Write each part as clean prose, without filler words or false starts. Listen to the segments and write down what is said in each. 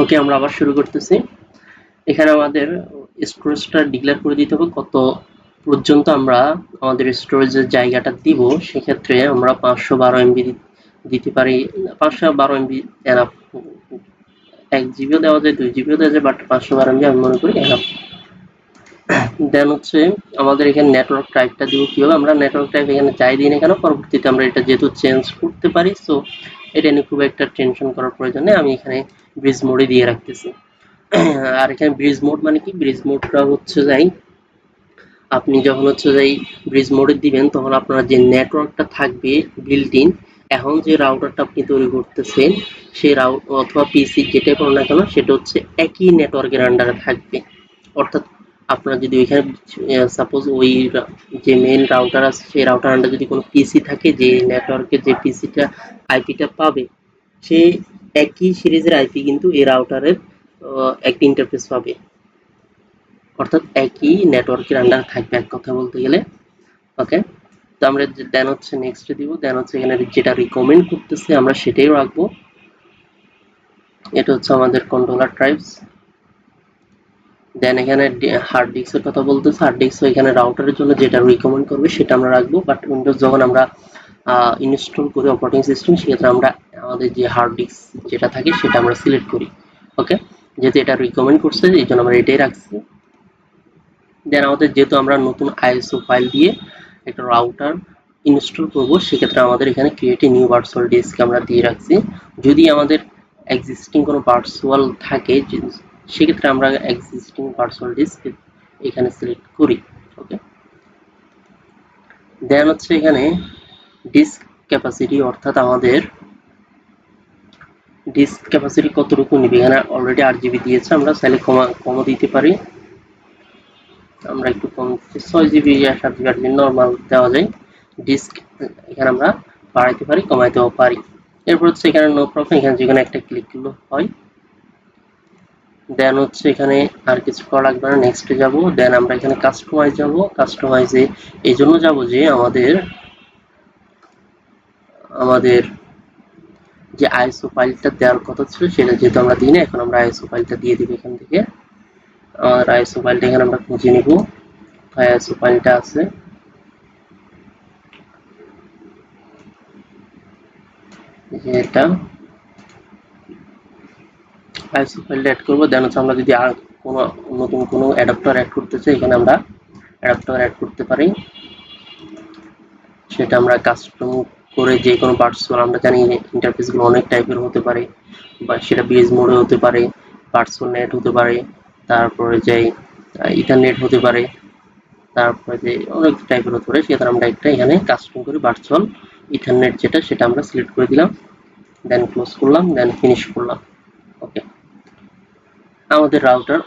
ওকে, আমরা আবার শুরু করতেছি। এখানে আমাদের স্টোরেজটা ডিক্লেয়ার করে দিতে হবে কত পর্যন্ত আমরা আমাদের স্টোরেজের জায়গাটা দিব। সেক্ষেত্রে আমরা 512 MB দিতে পারি। 512 MB এনাফ। 1 জিবিও দেওয়া যায়, 2 জিবিও দেওয়া যায়, বাট 512 MB আমি মনে করি এনাফ। দেন হচ্ছে আমাদের এখানে নেটওয়ার্ক টাইপটা দিব কিভাবে। আমরা নেটওয়ার্ক টাইপ এখানে যাই দিই না কেন, পরবর্তীতে আমরা এটা যেহেতু চেঞ্জ করতে পারি, সো এটা নিয়ে খুব একটা টেনশন করার প্রয়োজন নেই। আমি এখানে ব্রিজ মোডে দিয়ে রাখতেছি। আর এখানে ব্রিজ মোড মানে কি, ব্রিজ মোডটা হচ্ছে যাই আপনি যখন হচ্ছে যাই ব্রিজ মোডে দিবেন তখন আপনার যে নেটওয়ার্কটা থাকবে বিল্ট ইন, এখন যে রাউটারটা আপনি তৈরি করতেছেন সেই অথবা পিসি যেটাই করুন না কেন সেটা হচ্ছে একই নেটওয়ার্কের আন্ডারে থাকবে। অর্থাৎ আপনার যদি ওইখানে সাপোজ ওই যে মেইন রাউটার আছে সেই রাউটার আন্ডারে যদি কোনো পিসি থাকে, যে নেটওয়ার্কে যে পিসিটা আইপিটা পাবে সেই একই সিরিজের আইপি কিন্তু এই রাউটারের একটি ইন্টারফেস পাবে। অর্থাৎ একই নেটওয়ার্কের আন্ডারে থাকবে এক কথা বলতে গেলে। ওকে, তো আমরা দেন হচ্ছে নেক্সট দিব। দেন হচ্ছে এখানে যেটা রিকমেন্ড করতেছে আমরা সেটাই রাখবো। এটা হচ্ছে আমাদের কন্ট্রোলার টাইপস। দেন এখানে হার্ড ডিস্কের কথা বলতেছে, হার্ড ডিস্ক এখানে রাউটারের জন্য যেটা রিকমেন্ড করবে সেটা আমরা রাখবো। বাট উইন্ডোজ যখন আমরা ইনস্টল করি অপারেটিং সিস্টেম, সেক্ষেত্রে আমরা আমাদের যে হার্ড ডিস্ক যেটা থাকে সেটা আমরা সিলেক্ট করি। ওকে, যেহেতু এটা রিকমেন্ড করছে এই জন্য আমরা এটাই রাখছি। দেন আমাদের যেহেতু আমরা নতুন আইএসও ফাইল দিয়ে একটা রাউটার ইনস্টল করব, সেক্ষেত্রে আমাদের এখানে create a new virtual disk আমরা দিয়ে রাখছি। যদি আমাদের এক্সিস্টিং কোনো ভার্চুয়াল থাকে সেক্ষেত্রে আমরা এক্সিস্টিং ভার্চুয়াল ডিস্ক এখানে সিলেক্ট করি। ওকে, দেন হচ্ছে এখানে ডিস্ক ক্যাপাসিটি, অর্থাৎ আমাদের ডিস্ক ক্যাপাসিটি কতটুকু নিবে। এখানে অলরেডি 8 জিবি দিয়েছে, আমরা চাইলে কমও দিতে পারি। আমরা একটু কম 6 জিবি আর 7 জিবি 8 জিবি নর্মাল দেওয়া যায়। ডিস্ক এখানে আমরা বাড়াইতে পারি, কমাইতেও পারি। এরপর হচ্ছে এখানে নো প্রবলেম, এখানে যেকোনো একটা ক্লিক করলে হয়। দেন হচ্ছে এখানে আর কিছু করা লাগবে না, নেক্সটে যাব। দেন আমরা এখানে কাস্টমাইজ যাব। কাস্টমাইজে এই জন্য যাব যে আমাদের যে আইএসও ফাইলটা দেওয়ার কথা ছিল সেটা যেহেতু আমরা দিই না, এখন আমরা আইএসও ফাইলটা দিয়ে দিব এখান থেকে। আর আইএসও ফাইলটা এখানে আমরা খুঁজে নিব, আইএসও ফাইলটা আছে এটা। আইএসও ফাইলটা অ্যাড করব। দেন হচ্ছে আমরা যদি আর কোনো নতুন কোনো অ্যাডাপ্টার অ্যাড করতে চাই, এখানে আমরা অ্যাডাপ্টার অ্যাড করতে পারি। সেটা আমরা কাস্টম করে যে কোনো ভার্চুয়াল, আমরা জানি ইন্টারফেসগুলো অনেক টাইপের হতে পারে, বা সেটা বিএস মোডে হতে পারে, ভার্চুয়াল নেট হতে পারে, তারপরে যে ইথারনেট হতে পারে, তারপরে যে অনেক টাইপের হতে পারে। সেক্ষেত্রে আমরা একটা এখানে কাস্টম করে ভার্চুয়াল ইথারনেট যেটা সেটা আমরা সিলেক্ট করে দিলাম। দেন ক্লোজ করলাম, দেন ফিনিশ করলাম। ওকে, আমাদের রাউটার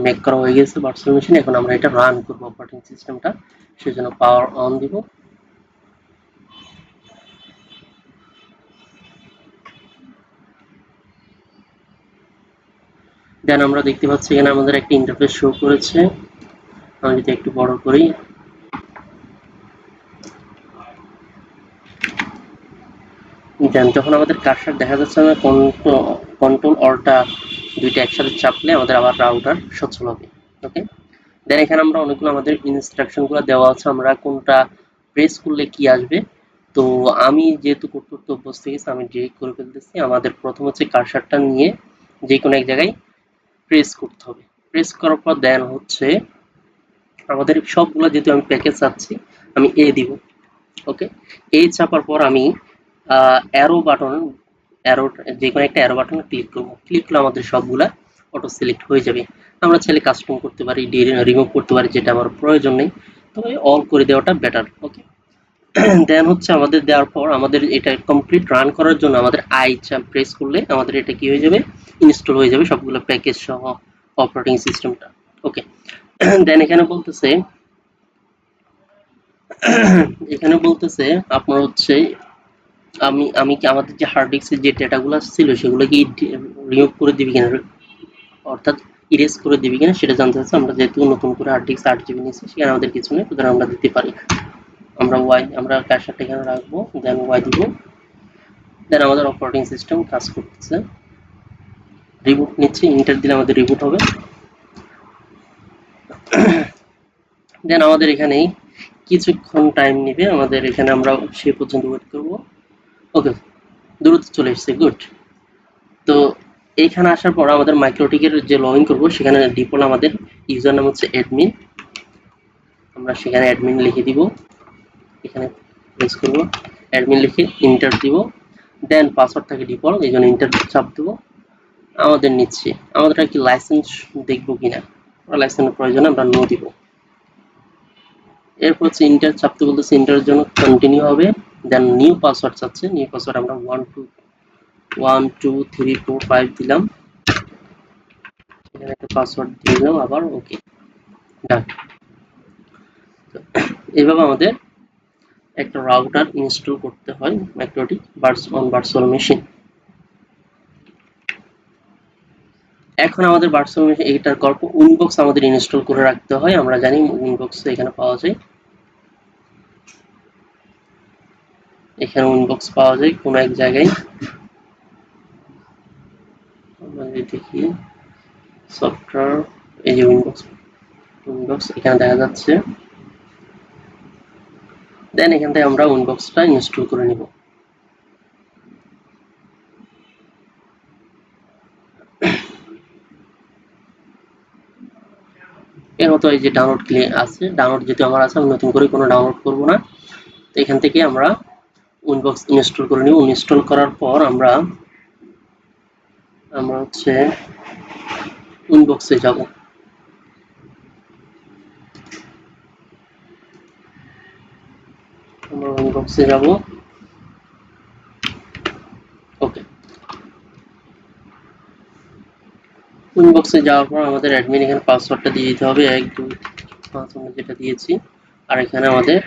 মেক করা হয়ে গেছে ভার্চুয়াল মেশিন। এখন আমরা এটা রান করব অপারেটিং সিস্টেমটা, সেজন্য পাওয়ার অন দিব। দেন আমরা দেখতে পাচ্ছি এখানে আমাদের একটা ইন্টারফেস শো করেছে। আমি যদি একটু বড় করি, দেন যখন আমাদের কার্সার দেখা যাচ্ছে না, কন্ট্রোল অল্টা দুইটা একসাথে চাপলে আমাদের আবার রাউটার সচল হবে। ওকে, দেন এখানে আমরা অনেকগুলো আমাদের ইনস্ট্রাকশনগুলো দেওয়া আছে, আমরা কোনটা প্রেস করলে কি আসবে। তো আমি যেহেতু করতে করতে অভ্যস্ত গেছি, আমি ডিরেক্ট করে ফেলতেছি। আমাদের প্রথম হচ্ছে কার্সারটা নিয়ে যে কোনো এক জায়গায় প্রেস করতে হবে। প্রেস করার পর দেন হচ্ছে আমাদের সবগুলো, যেহেতু আমি প্যাকেজ চাচ্ছি আমি এ দিব। ওকে, এই চাপার পর আমি অ্যারো যে কোনো একটা অ্যারো বাটন ক্লিক করবো। ক্লিক করলে আমাদের সবগুলা অটো সিলেক্ট হয়ে যাবে। আমরা চাইলে কাস্টম করতে পারি, রিমুভ করতে পারি, যেটা আমার প্রয়োজন নেই, তবে অল করে দেওয়াটা বেটার। ওকে, দেন হচ্ছে আমাদের দেওয়ার পর আমাদের এটা কমপ্লিট রান করার জন্য আমাদের আই চাপ প্রেস করলে আমাদের এটা কি হয়ে যাবে, ইনস্টল হয়ে যাবে সবগুলো প্যাকেজ সহ অপারেটিং সিস্টেমটা। ওকে, দেন এখানে বলতেছে আপনার হচ্ছে আমি আমি কি আমাদের যে হার্ড ডিস্কের যে ডেটাগুলো ছিল সেগুলো কি রিমুভ করে দিবি কিনা, অর্থাৎ ইরেজ করে দিবি কিনা সেটা জানতে চাচ্ছে। আমরা যেহেতু নতুন করে হার্ড ডিস্ক 8 জিবি নিচ্ছি, সেখানে আমাদের কিছু নেই, সুতরাং আমরা দিতে পারি। আমরা কার্সারটা এখানে রাখবো, দেন ওয়াই দিব। দেন আমাদের অপারেটিং সিস্টেম কাজ করতেছে। রিবুট নিচ্ছি, ইন্টার দিলে আমাদের রিবুট হবে। দেন আমাদের এখানেই কিছুক্ষণ টাইম নেবে, আমাদের এখানে আমরা সে পর্যন্ত ওয়েট করব। ওকে, দ্রুত চলে এসেছে, গুড। তো এইখানে আসার পর আমাদের মাইক্রোটিকের যে লগ ইন করবো সেখানে ডিফল্ট আমাদের ইউজার নাম হচ্ছে অ্যাডমিন, আমরা সেখানে অ্যাডমিন লিখে দিব, এখানে প্রেস করবো, অ্যাডমিন লিখে ইন্টার দিব। দেন পাসওয়ার্ড থাকে ডিফল্ট, এই জন্য ইন্টার চাপ দেবো। আমাদের নিচ্ছে আমাদের কি লাইসেন্স দেখবো কিনা, লাইসেন্সের প্রয়োজনে আমরা নো দিব। এরপর হচ্ছে ইন্টার চাপতে বলতেছে, ইন্টারের জন্য কন্টিনিউ হবে। দেন নিউ পাসওয়ার্ড চাচ্ছে, নিউ পাসওয়ার্ড আমরা 1 2 1 2 3 4 5 দিলাম, এখানে একটা পাসওয়ার্ড দিয়ে দিলাম আবার, ওকে, ডান। এইভাবে আমাদের একটা রাউটার ইনস্টল করতে হয় ম্যাক্রোটিক ভার্চুয়াল মেশিন। এখন আমাদের ভার্চুয়াল মেশিন এইটার গল্প উইনবক্স আমাদের ইনস্টল করে রাখতে হয়, আমরা জানি উইনবক্স এখানে পাওয়া যায়, এখানে উইনবক্স পাওয়া যায় কোনো এক জায়গায়। আমরা যদি দেখি সফটওয়্যার, এই যে উইনবক্স এখানে দেখা যাচ্ছে। দেন এখান থেকে আমরা উইনবক্সটা ইনস্টল করে নিব। এর মতো এই যে ডাউনলোড ক্লিক আছে, ডাউনলোড যেহেতু আমার আছে আমি নতুন করে কোনো ডাউনলোড করব না। তো এখান থেকে আমরা উইনবক্স ইনস্টল করে নিব। ইনস্টল করার পর আমরা হচ্ছে উইনবক্সে যাব। আমরা উইনবক্সে যাব, ওকে। উইনবক্সে যাওয়ার পর আমাদের অ্যাডমিন এখানে পাসওয়ার্ডটা দিয়ে দিতে হবে, 1 2 5 আমরা যেটা দিয়েছি। আর এখানে আমাদের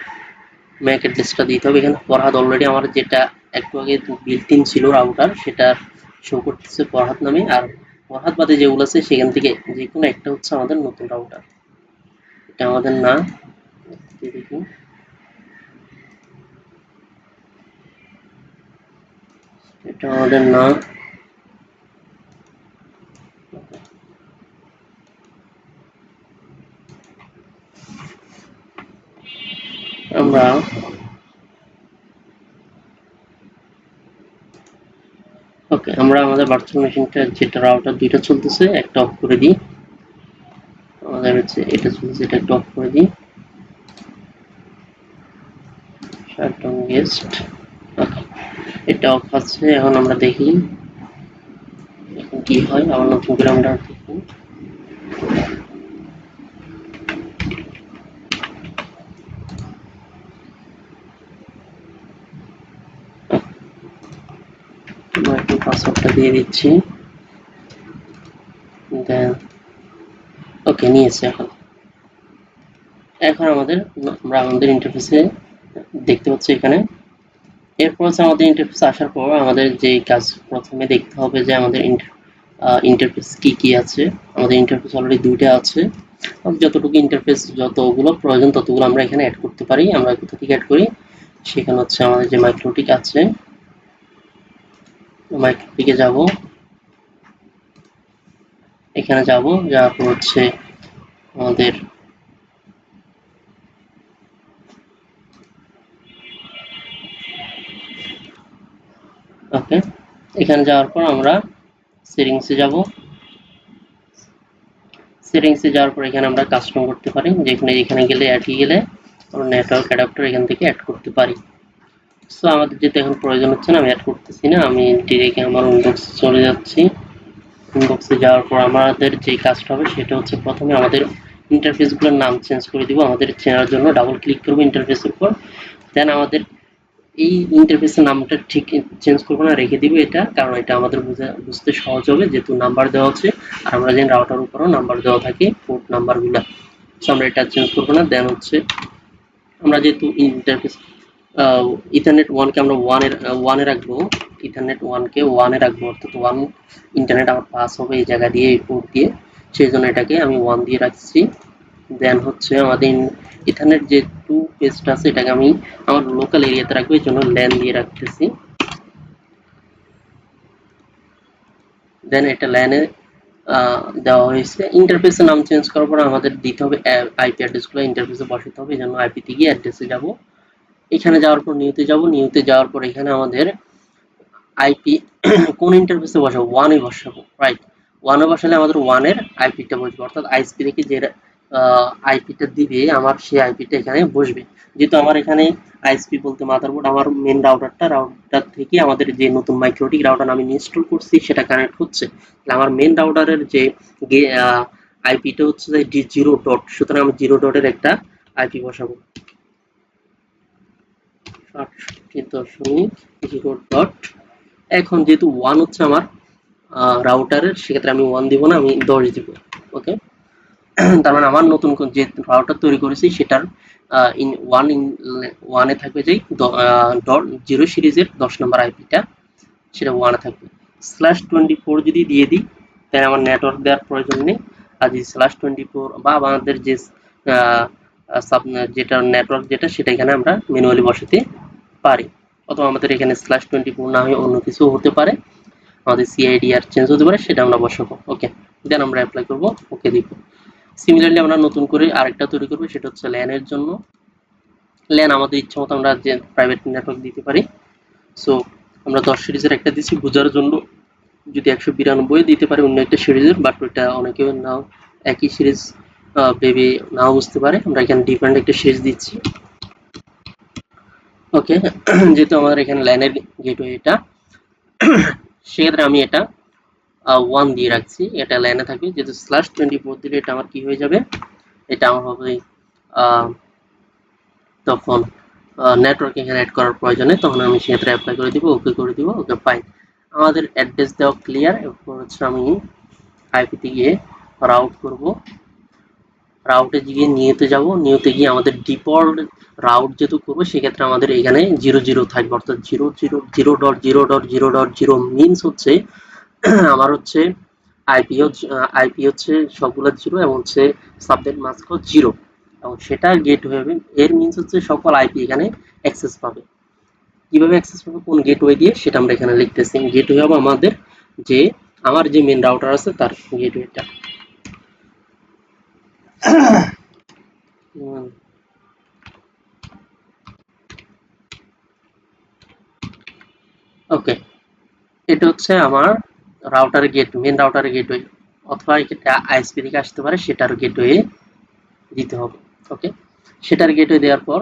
ম্যাক অ্যাড্রেসটা দিতে হবে। এখানে ফরহাদ অলরেডি আমার যেটা একটু আগে বিল্ট ইন ছিল রাউটার, সেটা শো করতেছে ফরহাদ নামে। আর ফরহাদ বাদে যেগুলো আছে সেখান থেকে যে কোনো একটা হচ্ছে আমাদের নতুন রাউটার, এটা আমাদের না। দেখি, এটা আমাদের না। আমরা ওকে, আমরা আমাদের ভার্চুয়াল মেশিনটা যেটা রাউটার দুইটা চলতেছে একটা অফ করে দিই। আমাদের হচ্ছে এটা চলতেছে, এটা একটু অফ করে দিই। শাটডাউন গেস্ট, ওকে, এটা অফ আছে। এখন আমরা দেখি এখন কি হয়, আবার নতুন করে আমরা দেখি। আমরা একটু পাসওয়ার্ডটা দিয়ে দিচ্ছি, দেন ওকে নিয়েছে। এখন এখন আমরা আমাদের ইন্টারফেসে দেখতে পাচ্ছি এখানে। এরপর হচ্ছে আমাদের ইন্টারফেস আসার পর আমাদের যে কাজ প্রথমে দেখতে হবে যে আমাদের ইন্টারফেস কি কি আছে। আমাদের ইন্টারফেস অলরেডি দুইটা আছে, যতটুকু ইন্টারফেস যতগুলো প্রয়োজন ততগুলো আমরা এখানে অ্যাড করতে পারি। আমরা কোথা থেকে অ্যাড করি, সেখানে হচ্ছে আমাদের যে মাইক্রোটিক আছে, মাইক্রোটিকে যাব, এখানে যাব, যাওয়ার পর হচ্ছে আমাদের ওকে, এখানে যাওয়ার পর আমরা সেটিংসে যাব। সেটিংসে যাওয়ার পর এখানে আমরা কাস্টম করতে পারি, যেখানে এখানে গেলে অ্যাডে গেলে আমরা নেটওয়ার্ক অ্যাডাপ্টার এখান থেকে অ্যাড করতে পারি। সো আমাদের যেটা এখন প্রয়োজন হচ্ছে না, আমি অ্যাড করতেছি না, আমি ডিরেক্ট আমার ইনবক্সে চলে যাচ্ছি। ইনবক্সে যাওয়ার পর আমাদের যে কাজটা হবে সেটা হচ্ছে প্রথমে আমাদের ইন্টারফেসগুলোর নাম চেঞ্জ করে দিব। আমাদের চেনার জন্য ডাবল ক্লিক করব ইন্টারফেসের উপর, দেন আমাদের এই ইন্টারফেসের নামটা ঠিক চেঞ্জ করবো না, রেখে দিব এটা, কারণ এটা আমাদের বুঝতে সহজ হবে, যেহেতু নাম্বার দেওয়া আছে। আর আমরা জানি রাউটার উপরও নাম্বার দেওয়া থাকে, পোর্ট নাম্বারগুলো। সো আমরা এটা চেঞ্জ করবো না। দেন হচ্ছে আমরা যেহেতু ইন্টারফেস ইথারনেট 1 কে আমরা 1 এ রাখবো, ইথারনেট 1 কে 1 এ রাখবো, অর্থাৎ 1 ইন্টারনেট আমার পাস হবে এই জায়গা দিয়ে, এই পোর্ট দিয়ে, সেই জন্য এটাকে আমি 1 দিয়ে রাখছি। দেন হচ্ছে আমাদের ইথারনেট যে 2 পেজটা আছে এটাকে আমি আমার লোকাল এরিয়াতে রাখবো, এই জন্য ল্যান দিয়ে রাখতেছি। দেন এটা ল্যানে দেওয়া হয়েছে। ইন্টারফেসের নাম চেঞ্জ করার পর আমাদের দিতে হবে আইপি অ্যাড্রেসগুলো ইন্টারফেসে বসাতে হবে, এই জন্য আইপিতে গিয়ে অ্যাড্রেসে যাব। এখানে যাওয়ার পর নিউতে যাব, নিউতে যাওয়ার পর এখানে আমাদের আইপি কোন ইন্টারফেসে বসাবো, ওয়ানে বসাবো, রাইট। ওয়ানে বসালে আমাদের ওয়ানের আইপিটা বসবে, অর্থাৎ আইএসপি থেকে যে আইপিটা দিবে আমার সেই আইপিটা এখানে বসবে। যেহেতু আমার এখানে আইএসপি বলতে মাদারবোর্ড আমার মেন রাউটার থেকে আমাদের যে নতুন মাইক্রোটিক রাউটার আমি ইনস্টল করছি সেটা কানেক্ট হচ্ছে, তাহলে আমার মেন রাউটারের যে আইপিটা হচ্ছে যে জিরো ডট, সুতরাং আমি জিরো ডটের একটা আইপি বসাবো 60.0.। এখন যেহেতু ওয়ান হচ্ছে আমার রাউটারের, সেক্ষেত্রে আমি ওয়ান দিব না, আমি 10 দিব। ওকে, তার মানে আমার নতুন যে রাউটার তৈরি করেছি সেটার ওয়ানে থাকবে যে ডট জিরো সিরিজের 10 নম্বর আইপিটা, সেটা ওয়ানে থাকবে। /24 যদি দিয়ে দিই তাহলে আমার নেটওয়ার্ক দেওয়ার প্রয়োজন নেই। আর যদি /24 বা আমাদের যে যেটা নেটওয়ার্ক যেটা সেটা এখানে আমরা ম্যানুয়ালি বসাতে পারি, অথবা আমাদের এখানে /24 না হয়ে অন্য কিছু হতে পারে, আমাদের সিআইডিআর চেঞ্জ হতে পারে, সেটা আমরা বসাবো। ওকে, দেন আমরা অ্যাপ্লাই করব, ওকে দিব। সিমিলারলি আমরা নতুন করে আরেকটা তৈরি করবো, সেটা হচ্ছে ল্যানের জন্য। ল্যান আমাদের ইচ্ছা মতো আমরা যে প্রাইভেট নেটওয়ার্ক দিতে পারি। সো আমরা 10 সিরিজের একটা দিচ্ছি বোঝার জন্য, যদি 192 দিতে পারে অন্য একটা সিরিজের, বাট ওইটা অনেকে নাও একই সিরিজ ভেবে নাও বুঝতে পারে, আমরা এখানে ডিফারেন্ট একটা সিরিজ দিচ্ছি। ওকে, যেহেতু আমাদের এখানে ল্যানের গেটওয়ে এটা, সেক্ষেত্রে আমি এটা 1 দিয়ে রাখছি, এটা ল্যানে থাকবে। যেহেতু /24 দিলে এটা আমার কি হয়ে যাবে, এটা আমার হবে তখন নেটওয়ার্ক এখানে অ্যাড করার প্রয়োজনে, তখন আমি সেক্ষেত্রে অ্যাপ্লাই করে দিব, ওকে করে দিব। ওকে, ফাইন। আমাদের অ্যাড্রেস দেওয়া ক্লিয়ার। এরপর হচ্ছে আমি আইপিতে গিয়ে রাউট করব, রাউটে গিয়ে নিউতে যাব, নিউতে গিয়ে আমাদের ডিফল্ট রাউট যেহেতু করবো সেক্ষেত্রে আমাদের এখানে 00 থাকবে, অর্থাৎ 0.0.0.0 মিনস হচ্ছে আমার হচ্ছে আইপি হচ্ছে সবগুলো জিরো এবং হচ্ছে সাবনেট মাস্ক জিরো, এবং সেটা গেটওয়ে হবে। এর মিনস হচ্ছে সকল আইপি এখানে অ্যাক্সেস পাবে। কিভাবে অ্যাক্সেস পাবে, কোন গেটওয়ে দিয়ে, সেটা আমরা এখানে লিখতেছি। গেটওয়ে হবে আমাদের যে আমার যে মেন রাউটার আছে তার গেটওয়েটা। ওকে, এটা হচ্ছে আমার রাউটার গেট, মেন রাউটারের গেটওয়ে, অথবা এটা আইএসপি থেকে আসতে পারে, সেটার গেটওয়ে দিতে হবে। ওকে, সেটার গেটওয়ে দেওয়ার পর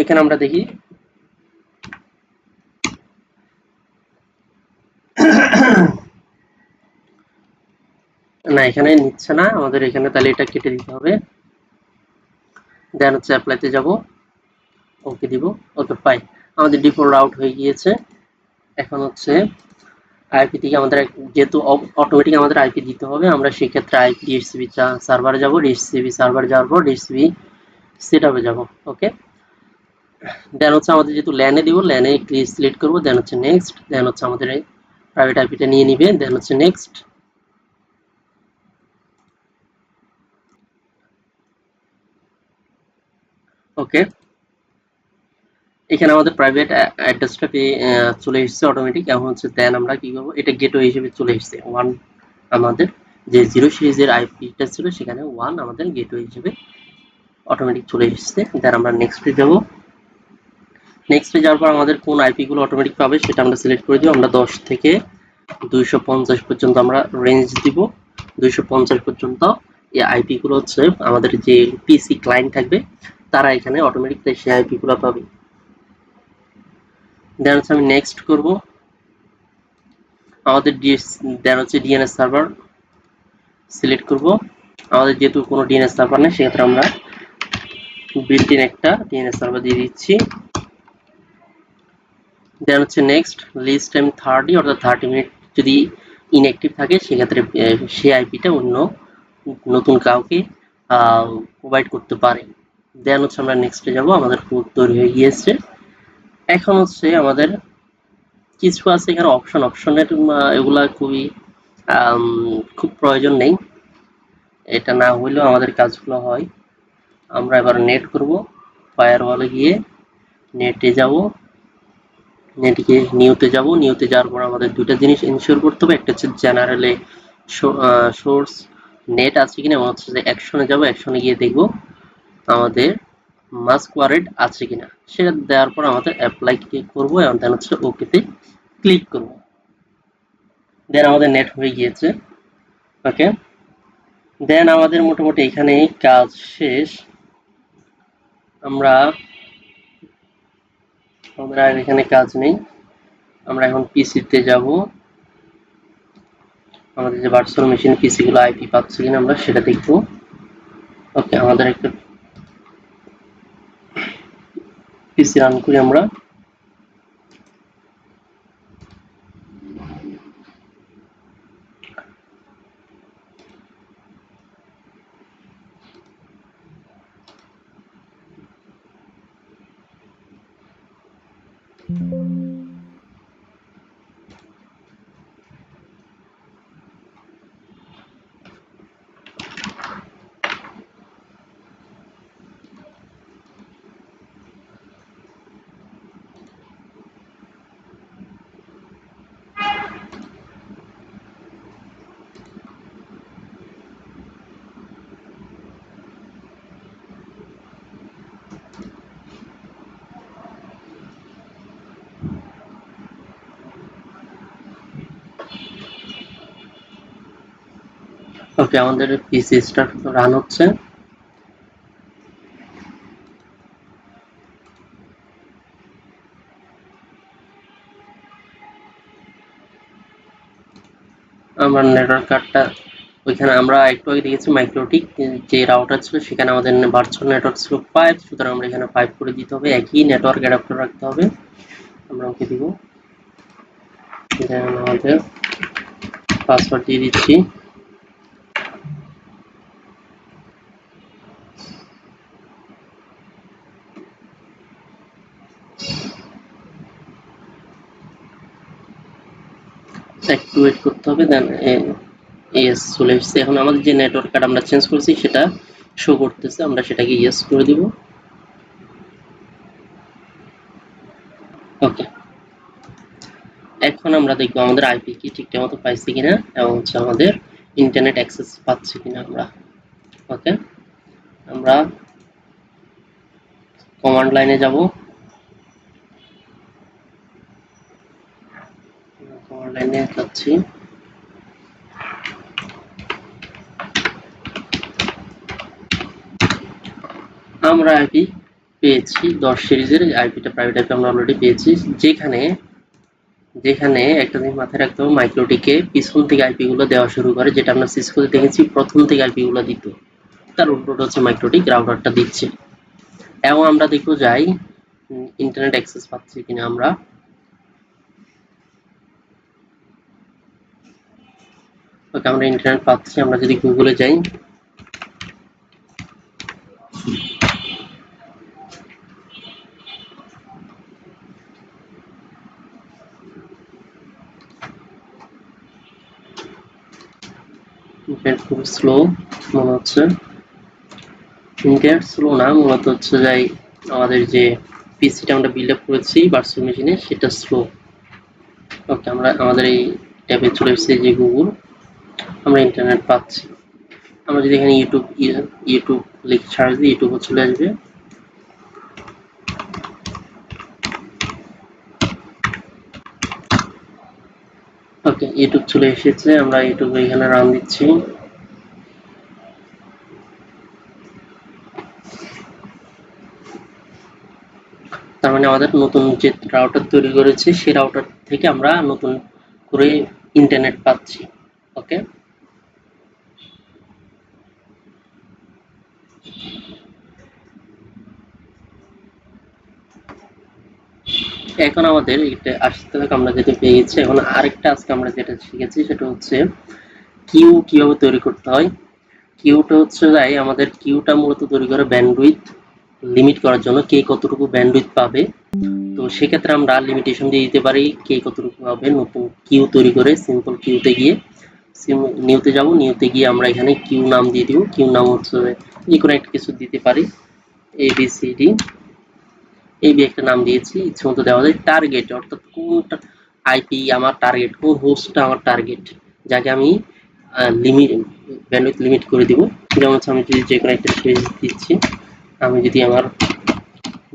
এখানে আমরা দেখি না, এখানে নিচ্ছে না আমাদের, এখানে তাহলে এটা কেটে দিতে হবে। দেন হচ্ছে অ্যাপ্লাইতে যাব, ওকে দিব। ওকে, ফাইন, আমাদের ডিফল্ট রাউট হয়ে গিয়েছে। এখন হচ্ছে আইপি থেকে আমাদের যেহেতু অটোমেটিক আমাদের আইপি দিতে হবে, আমরা সেক্ষেত্রে আইপি ডিএসসিবি সার্ভারে যাব, ডিএসসিবি সার্ভারে যাওয়ার পর ডিএসসিবি সেটআপে যাব। ওকে, দেন হচ্ছে আমাদের যেহেতু ল্যানে দিব, ল্যানে সিলেক্ট করব, দেন হচ্ছে নেক্সট, দেন হচ্ছে আমাদের প্রাইভেট আইপিটা নিয়ে নিবে, দেন হচ্ছে নেক্সট। ওকে, এখানে আমাদের প্রাইভেট অ্যাড্রেসটা পেয়ে চলে এসেছে অটোমেটিক। এখন হচ্ছে দেন আমরা কি করবো, এটা গেটওয়ে হিসেবে চলে এসেছে ওয়ান, আমাদের যে জিরো সিরিজের আইপিটা ছিল সেখানে ওয়ান আমাদের গেটওয়ে হিসেবে অটোমেটিক চলে এসেছে। দেন আমরা নেক্সটে যাব, নেক্সটে যাওয়ার পর আমাদের কোন আইপি গুলো অটোমেটিক পাবে সেটা আমরা সিলেক্ট করে দিব। আমরা 10 থেকে 250 পর্যন্ত আমরা রেঞ্জ দিব, 250 পর্যন্ত এই আইপি গুলো হচ্ছে আমাদের যে পিসি ক্লায়েন্ট থাকবে তারা এখানে অটোমেটিক সেই আইপি গুলো পাবে। দেন হচ্ছে আমি নেক্সট করব, আমাদের দেন হচ্ছে ডিএনএস সার্ভার সিলেক্ট করব। আমাদের যেহেতু কোনো ডিএনএস সার্ভার নেই সেক্ষেত্রে আমরা বিল্ট ইন একটা ডিএনএস সার্ভার দিয়ে দিচ্ছি। দেন হচ্ছে নেক্সট, লিস্ট টাইম 30, অর্থাৎ 30 মিনিট যদি ইনঅ্যাক্টিভ থাকে সেক্ষেত্রে সেই আইপিটা অন্য নতুন কাউকে প্রোভাইড করতে পারে। দেন হচ্ছে আমরা নেক্সটে যাব, আমাদের কোড তৈরি হয়ে গিয়েছে। এখন হচ্ছে আমাদের কিছু আছে এখানে অপশনের এগুলা খুব প্রয়োজন নেই, এটা না হইলেও আমাদের কাজগুলো হয়। আমরা এবার নেট করব, ফায়ারওয়ালে গিয়ে নেটে যাব, এটিকে নিউতে যাব, নিউতে যাওয়ার পর আমাদের দুইটা জিনিস ইনশিওর করতে হবে, একটা হচ্ছে জেনারেলে সোর্স নেট আছে কিনা, এবং হচ্ছে যে অ্যাকশনে যাব, অ্যাকশনে গিয়ে দেখব আমাদের মাস্ক ওয়ারেড আছে কিনা। সেটা দেওয়ার পর আমাদের অ্যাপ্লাই ক্লিক করবো এবং দেন হচ্ছে ওকেতে ক্লিক করব। দেন আমাদের নেট হয়ে গিয়েছে। ওকে, দেন আমাদের মোটামুটি এখানে কাজ শেষ। আমরা আর এখানে কাজ নেই, আমরা এখন পিসিতে যাব। আমাদের যে ভার্চুয়াল মেশিন পিসি গুলো আইপি পাচ্ছে কিনা আমরা সেটা দেখবো। ওকে, আমাদের একটা পিসি রান করি আমরা। ওকে, আমাদের পিসি স্টার্ট রান হচ্ছে। আমার নেটওয়ার্ক কার্ডটা ওইখানে আমরা একটু আগে দেখেছি মাইক্রোটিক যে রাউটার ছিল, সেখানে আমাদের ভার্চুয়াল নেটওয়ার্ক ছিল 5, সুতরাং আমরা এখানে 5 করে দিতে হবে, একই নেটওয়ার্ক অ্যাডাপ্টার রাখতে হবে। আমরা ওকে দিব, দেন আমাদের পাসওয়ার্ড দিয়ে দিচ্ছি। একটু ওয়েট করতে হবে, দেন ইয়েস চলে এসেছে। এখন আমাদের যে নেটওয়ার্ক কার্ড আমরা চেঞ্জ করেছি সেটা শো করতেছে, আমরা সেটাকে ইয়েস করে দিব। ওকে, এখন আমরা দেখবো আমাদের আইপি কি ঠিকঠাক মতো পাইছি কিনা এবং হচ্ছে আমাদের ইন্টারনেট অ্যাক্সেস পাচ্ছি কিনা আমরা। ওকে, আমরা কমান্ড লাইনে যাব, কমান্ড লাইনে যাচ্ছি। আমরা আইপি পেয়েছি 10 সিরিজের আইপিটা, প্রাইভেট আইপি আমরা অলরেডি পেয়েছি। যেখানে যেখানে একটা জিনিস মাথায় রাখতে হবে, মাইক্রোটিকে পিছন থেকে আইপি গুলো দেওয়া শুরু করে, যেটা আমরা সিসকোতে দেখেছি প্রথম থেকে আইপি গুলো দিত, তার উল্টোটা হচ্ছে মাইক্রোটিক রাউটারটা দিচ্ছে। এবং আমরা দেখবো যাই ইন্টারনেট অ্যাক্সেস পাচ্ছি কিনা আমরা। ওকে, আমরা ইন্টারনেট পাচ্ছি। আমরা যদি গুগলে যাই, ইন্টারনেট খুব স্লো মনে হচ্ছে। ইন্টারনেট স্লো না, মূলত হচ্ছে যাই আমাদের যে পিসিটা আমরা বিল্ড আপ করেছি ভার্চুয়াল মেশিনে সেটা স্লো। ওকে, আমরা আমাদের এই ট্যাবে চলে এসেছি যে গুগল, আমরা ইন্টারনেট পাচ্ছি। আমরা যদি এখানে ইউটিউব লিখে সার্চ দিই, ইউটিউবে চলে আসবে। ওকে, ইউটিউব চলে এসেছে, আমরা ইউটিউবে এখানে রান দিচ্ছি। তার মানে আমাদের নতুন যে রাউটার তৈরি করেছে সেই রাউটার থেকে আমরা নতুন করে ইন্টারনেট পাচ্ছি। ওকে, এখন আমাদের এটা আসতে থাক, আমরা যেটা পেয়ে গেছি। এখন আরেকটা আজকে আমরা যেটা শিখেছি সেটা হচ্ছে কিউ কিভাবে তৈরি করতে হয়। কিউটা হচ্ছে যাই আমাদের কিউটা মূলত তৈরি করে ব্যান্ডউইথ লিমিট করার জন্য, কে কতটুকু ব্যান্ডউইথ পাবে। তো সেক্ষেত্রে আমরা লিমিটেশন দিয়ে দিতে পারি কে কতটুকু পাবে। নতুন কিউ তৈরি করে সিম্পল কিউতে গিয়ে নিউতে যাব, নিউতে গিয়ে আমরা এখানে কিউ নাম দিয়ে দিব। কিউ নাম হচ্ছে যে কোনো একটা কিছু দিতে পারি, এবিসিডি। এবি একটা নাম দিয়েছি, ইচ্ছে মতো দেওয়া যায়। টার্গেট অর্থাৎ কোনটা আইপি আমার টার্গেট, কোন হোস্টটা আমার টার্গেট, যাকে আমি লিমিট ব্যান্ডউইথ লিমিট করে দিব। যেমন হচ্ছে আমি যদি যে কোনো একটা পেজ দিচ্ছি, আমি যদি আমার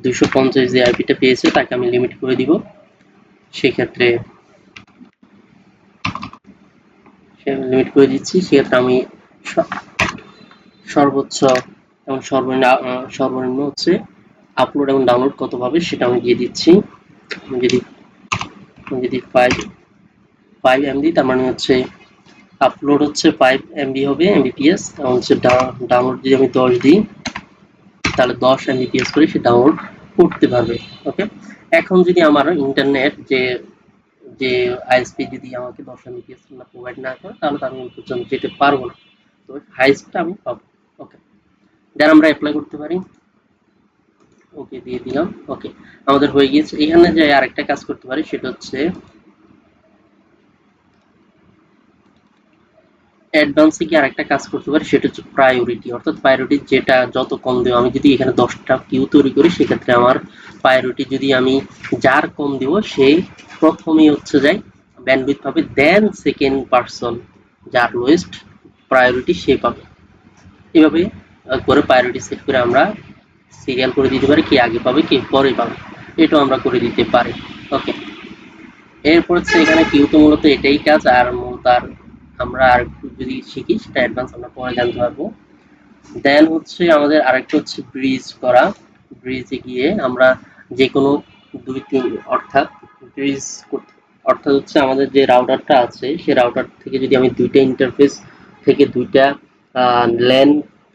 250 যে আইপিটা পেয়েছে তাকে আমি লিমিট করে দিব, সেক্ষেত্রে লিমিট করে দিচ্ছি। সেক্ষেত্রে আমি সর্বোচ্চ এবং সর্বনিম্ন হচ্ছে আপলোড এবং ডাউনলোড কত পাবে সেটা আমি দিয়ে দিচ্ছি। আমি যদি 5 এমবি, তার মানে হচ্ছে আপলোড হচ্ছে 5 এমবি হবে এমবিপিএস, এবং হচ্ছে ডাউনলোড যদি আমি 10 দিই তাহলে 10 এমবিপিএস করে সে ডাউনলোড করতে পারবে। ওকে, এখন যদি আমার ইন্টারনেট যে যে আইএসপি যদি আমাকে 10 এমবিপিএস না প্রোভাইড না করে, তাহলে তো আমি ওই পর্যন্ত যেতে পারবো না, তো হাই স্পিডটা আমি পাবো। ওকে, দেন আমরা অ্যাপ্লাই করতে পারি। ওকে দিয়ে দিলাম। ওকে, আমাদের হয়ে গিয়েছে। এখানে যে আরেকটা কাজ করতে পারি সেটা হচ্ছে অ্যাডভান্সে গিয়ে আরেকটা কাজ করতে পারি, সেটা হচ্ছে প্রায়োরিটি। অর্থাৎ প্রায়োরিটি যেটা যত কম দেবো, আমি যদি এখানে 10টা কিউ তৈরি করি, সেক্ষেত্রে আমার প্রায়োরিটি যদি আমি যার কম দিব সেই প্রথমেই হচ্ছে যায় ব্যান্ডউইথ পাবে, দেন সেকেন্ড পারসন যার লোয়েস্ট প্রায়োরিটি সে পাবে। এভাবে করে প্রায়োরিটি সেট করে আমরা সিরিয়াল করে দিতে পারি, কে আগে পাবে কে পরে পাবে, এটাও আমরা করে দিতে পারি। ওকে, এরপর হচ্ছে এখানে কিউতে মূলত এটাই কাজ, আর মূলত আর আমরা আর একটু যদি শিখি সেটা অ্যাডভান্স আমরা পরে জানতে পারবো। দেন হচ্ছে আমাদের আরেকটা হচ্ছে ব্রিজ করা। ব্রিজে গিয়ে আমরা যে কোনো দুই তিন, অর্থাৎ ব্রিজ অর্থাৎ হচ্ছে আমাদের যে রাউটারটা আছে সেই রাউটার থেকে যদি আমি দুইটা ইন্টারফেস থেকে দুইটা ল্যান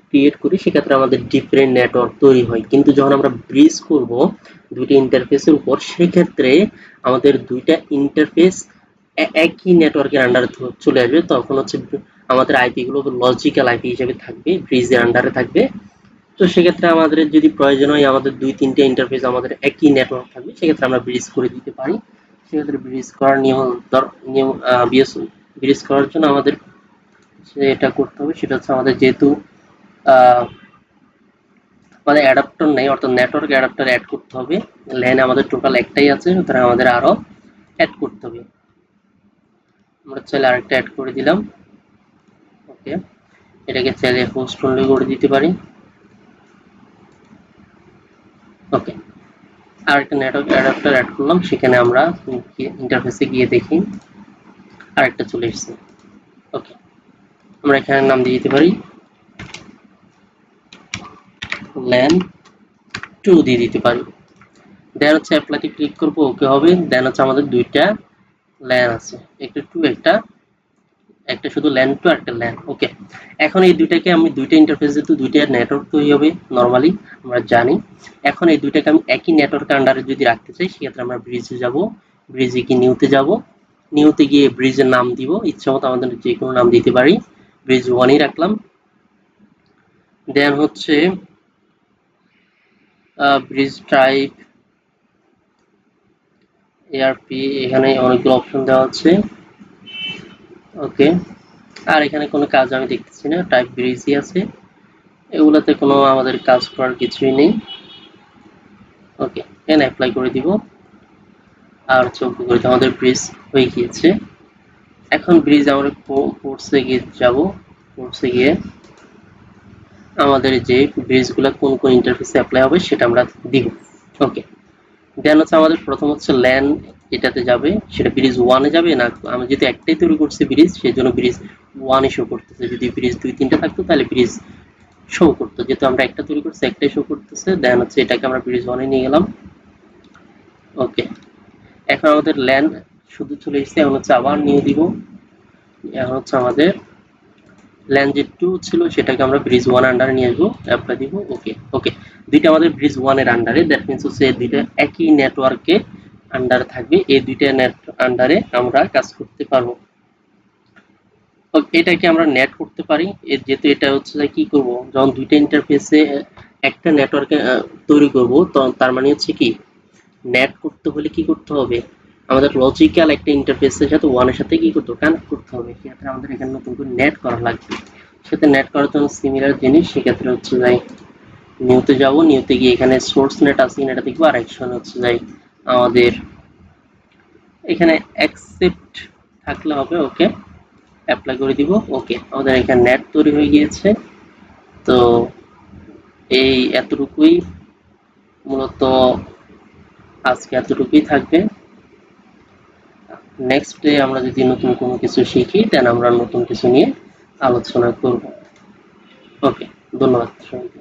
ক্রিয়েট করি, সেক্ষেত্রে আমাদের ডিফারেন্ট নেটওয়ার্ক তৈরি হয়। কিন্তু যখন আমরা ব্রিজ করব দুইটা ইন্টারফেসের উপর, সেক্ষেত্রে আমাদের দুইটা ইন্টারফেস একই নেটওয়ার্কের আন্ডারে চলে আসবে। তখন হচ্ছে আমাদের আইপি গুলো লজিক্যাল আইপি হিসেবে থাকবে, ব্রিজের আন্ডারে থাকবে। তো সেক্ষেত্রে আমাদের যদি প্রয়োজন হয় আমাদের দুই তিনটে ইন্টারফেস আমাদের একই নেটওয়ার্ক থাকবে, সেক্ষেত্রে আমরা ব্রিজ করে দিতে পারি। সেক্ষেত্রে ব্রিজ করার নিয়ম ব্রিজ করার জন্য আমাদের এটা করতে হবে, সেটা হচ্ছে আমাদের যেহেতু আমাদের অ্যাডাপ্টার নেই, অর্থাৎ নেটওয়ার্ক অ্যাডাপ্টার অ্যাড করতে হবে। ল্যান আমাদের টোটাল একটাই আছে, সুতরাং আমাদের আরো অ্যাড করতে হবে। আমরা চাইলে আরেকটা অ্যাড করে দিলাম। ওকে, এটাকে চাইলে হোস্ট অনলি করে দিতে পারি। ওকে, আরেকটা নেটওয়ার্ক অ্যাডাপ্টার অ্যাড করলাম, সেখানে আমরা ইন্টারফেসে গিয়ে দেখি আরেকটা চলে এসেছে। ওকে, আমরা এখানে নাম দিয়ে দিতে পারি ল্যান 2 দিয়ে দিতে পারি। দেন হচ্ছে অ্যাপ্লাইতে ক্লিক করবো, ওকে হবে। দেন হচ্ছে আমাদের দুইটা ল্যান আছে, একটা 2 একটা শুধু ল্যান 2 আর একটা ল্যান। ওকে, এখন এই দুইটাকে আমি দুইটা ইন্টারফেস যেহেতু দুইটা নেটওয়ার্ক তৈরি হবে নরমালি আমরা জানি, এখন এই দুইটাকে আমি একই নেটওয়ার্ক আন্ডারে যদি রাখতে চাই, সেক্ষেত্রে আমরা ব্রিজে যাব। ব্রিজে কি নিউতে যাব, নিউতে গিয়ে ব্রিজের নাম দিব, ইচ্ছা মতো আমাদের যে কোনো নাম দিতে পারি। ব্রিজ 1ই রাখলাম। দেন হচ্ছে ব্রিজ টাইপ এআরপি, এখানে অনেকগুলো অপশন দেওয়া আছে। ওকে, আর এখানে কোনো কাজ আমি দেখতেছি না, টাইপ ব্রিজই আছে, এগুলাতে কোনো আমাদের কাজ করার কিছুই নেই। ওকে, এখানে অ্যাপ্লাই করে দিব, আর চোখ করে আমাদের ব্রিজ হয়ে গিয়েছে। এখন ব্রিজ আমরা কোর্সে গিয়ে যাব, কোর্সে গিয়ে আমাদের যে ব্রিজগুলো কোন কোন ইন্টারফেসে অ্যাপ্লাই হবে সেটা আমরা দিব। ওকে, দেন হচ্ছে আমাদের প্রথম হচ্ছে ল্যান এটাতে যাবে, সেটা ব্রিজ 1-এ যাবে না, আমি যেহেতু একটাই তৈরি করছি ব্রিজ, সেই জন্য ব্রিজ 1-ই শো করতেছে। যদি ব্রিজ 2-3টা থাকতো তাহলে ব্রিজ শো করতো, যেহেতু আমরা একটা তৈরি করছি একটাই শো করতেছে। দেন হচ্ছে এটাকে আমরা ব্রিজ 1-এ নিয়ে গেলাম। ওকে, এখন আমাদের ল্যান শুধু চলে এসেছে, এখন হচ্ছে আবার নিয়ে দিব। এখন হচ্ছে আমাদের ল্যান যে 2 ছিল সেটাকে আমরা ব্রিজ 1 আন্ডারে নিয়ে আসবো, অ্যাপ্লাই দিব। ওকে, ওকে, দুইটা আমাদের ব্রিজ 1 এর আন্ডারে, দ্যাট মিন্স হচ্ছে দুইটা একই নেটওয়ার্কে আন্ডারে থাকবে, এই দুইটা নেট আন্ডারে আমরা কাজ করতে পারবো। এটাকে আমরা নেট করতে পারি, যেহেতু এটা হচ্ছে কি করব, যখন দুইটা ইন্টারফেসে একটা নেটওয়ার্কে তৈরি করব, তার মানে হচ্ছে কি নেট করতে হলে কি করতে হবে, আমাদের লজিক্যাল একটা ইন্টারফেসের সাথে ওয়ানের সাথে কি করতে হবে, কানেক্ট করতে হবে। সেক্ষেত্রে আমাদের এখানে নতুন করে নেট করা লাগবে। সাথে নেট করার জন্য সিমিলার জিনিস, সেক্ষেত্রে হচ্ছে যাই নিউতে যাব, নিউতে গিয়ে এখানে সোর্স নেট আছে এটা দেখবো, আর অ্যাকশন হচ্ছে যাই আমাদের এখানে অ্যাকসেপ্ট থাকলে হবে, ওকে অ্যাপ্লাই করে দিব। ওকে, আমাদের এখানে নেট তৈরি হয়ে গিয়েছে। তো এই এতটুকুই মূলত আজকে এতটুকুই থাকবে। নেক্সট ডে আমরা যদি নতুন কোনো কিছু শিখি দেন আমরা নতুন কিছু নিয়ে আলোচনা করব। ওকে, ধন্যবাদ সবাইকে।